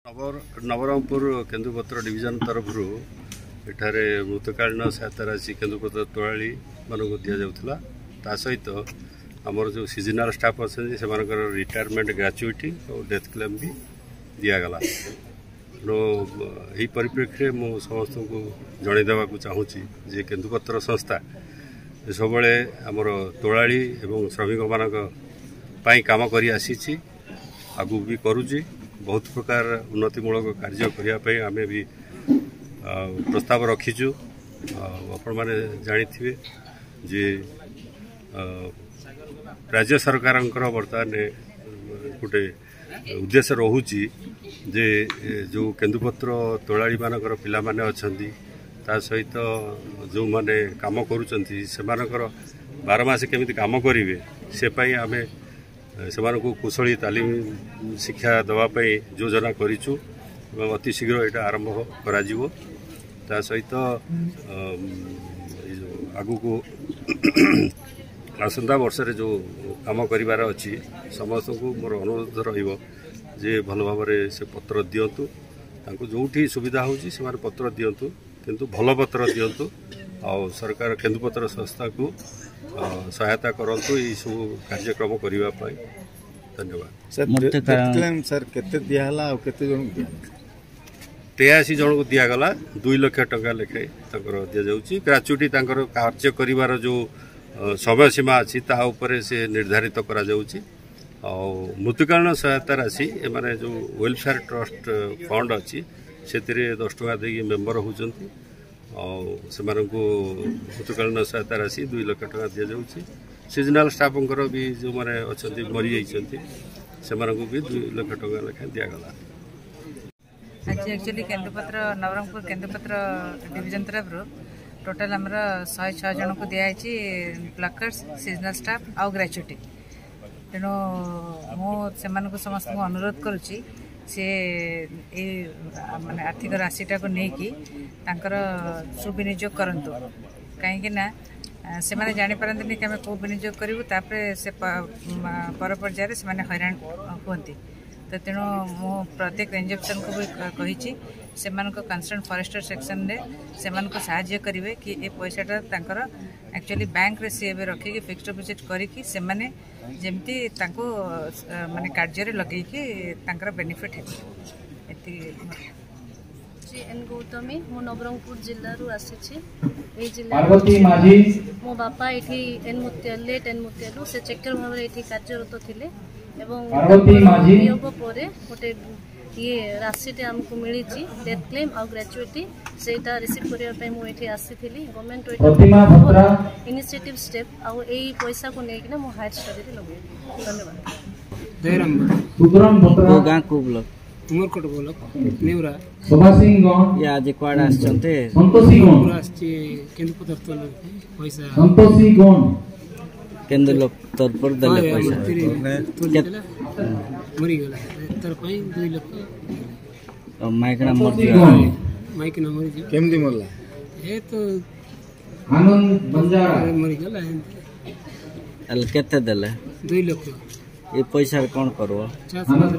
Nabarangpur केन्दुपत्र division तरफ एठारे मृतकालीन सहायता राशि केन्दुपत्र तोलाड़ी मानक दि जाऊला ता सहित आमर जो सीजनाल स्टाफ अच्छे से रिटायरमेंट ग्रेचुटी और डेथ क्लेम भी दिगला तेणु यही परिप्रेक्षी मु समस्त को जनईदेवा चाहूँगी जे केन्दुपत्र संस्था सब आमर तोलाड़ी एवं श्रमिक मानी काम कर आसी आगू भी करुच्ची बहुत प्रकार उन्नतिमूलक कार्य करने आम भी प्रस्ताव रखीचु। आपण मैंने जानी जे राज्य सरकार बर्तमान गोटे उद्देश्य रोची जे जो केन्दुपत्र तोलाड़ी मानकर पिला माने अछंती ता सहित जो माने काम करूचंती सेमानकर 12 मास केमिति काम करिवे से पई आमे सेमानकु कुशली तालीम शिक्षा दवापाई योजना करिचु एवं अति शीघ्र यहाँ आरंभ कराजिवो ता सहित आगु को आसंता वर्ष रे जो काम करिवार अछि समस्त को मोर अनुरोध रहिबो जे भल भाव से पत्र दियंतु तांको जोठी सुविधा होची से माने पत्र दियंतु किंतु भल पत्र दियंतु और सरकार केन्दुपत्र संस्था को सहायता करंतु ई सब कार्यक्रम करिवा पाई। धन्यवाद सर केते दियाला और केते जन दिया 83 जन को दियागला 2 लाख टका लेखे तकर दिया जाउची ग्रेचुटी तांकर कार्य करिवार जो समय सीमा अछि ता ऊपर से निर्धारित करा जाउची और मृतकालीन सहायता राशि माने जो वेलफेयर ट्रस्ट फंड अच्छी से 10 टका दे मेम्बर होचंती और से मृतकालीन सहायता राशि 2 लाख टका दि जाउची सीजनाल स्टाफ भी जो मैंने अच्छा मरी जाती से भी 2 लाख टका लेखा दिगला। आज एक्चुअली केन्दुपत्र नवरंगपुर केन्दुपत्र डिविजन तरफ टोटाल आमर 106 जन को दिखाई प्लकर्स सीजनाल स्टाफ आउ ग्रेचुटी तेणु मुझे समस्त को अनुरोध करुच्ची सी माने आर्थिक राशिटा को लेकिन सुविनियोग करंतु कहीं से माने जानी पारंतनी कि आम कौ विनियोग करूँ से पर पर्यायर से हैरान हुंती तो तेणु मु प्रत्येक रेंज ऑफिसर को भी कही से कंसर्न फॉरेस्टर सेक्शन रे से साहाय्य करेंगे कि ए पैसाटा एक्चुअली बैंक रे सी रखिकी फिक्स्ड डिपोजिट करके से जमती माने कार्य लगे बेनिफिट है। एन गौतमी मु नवरंगपुर जिल्लारू आसी जिला मो बापा ये लेट एन मुतियालू से चेकर भाव ये कार्यरत थे नियोग पर गोटे ये राशि आमको मिली डेथ क्लेम और ग्रेचुटी से रिसीव करने मुझे आसी गवर्नमेंट इनिशिएटिव स्टेप आउ यही पैसा को लेकिन मो हायर स्टडी लगे। धन्यवाद। उमरकोट बोल नेवरा या आज क्वाड आछंते संतोषी गण आछि केन्दुपत्र तोल पैसा संतोषी गण केन्दु लोक तोर पर दले पैसा मरी गेला तर पई 2 लाख माइकना मर दिया माइकना मरी जे केमदी मरला ए तो आनंद बंजारा मरी गेला अल केते दले 2 लाख ये पैसा कोन करबो आनंद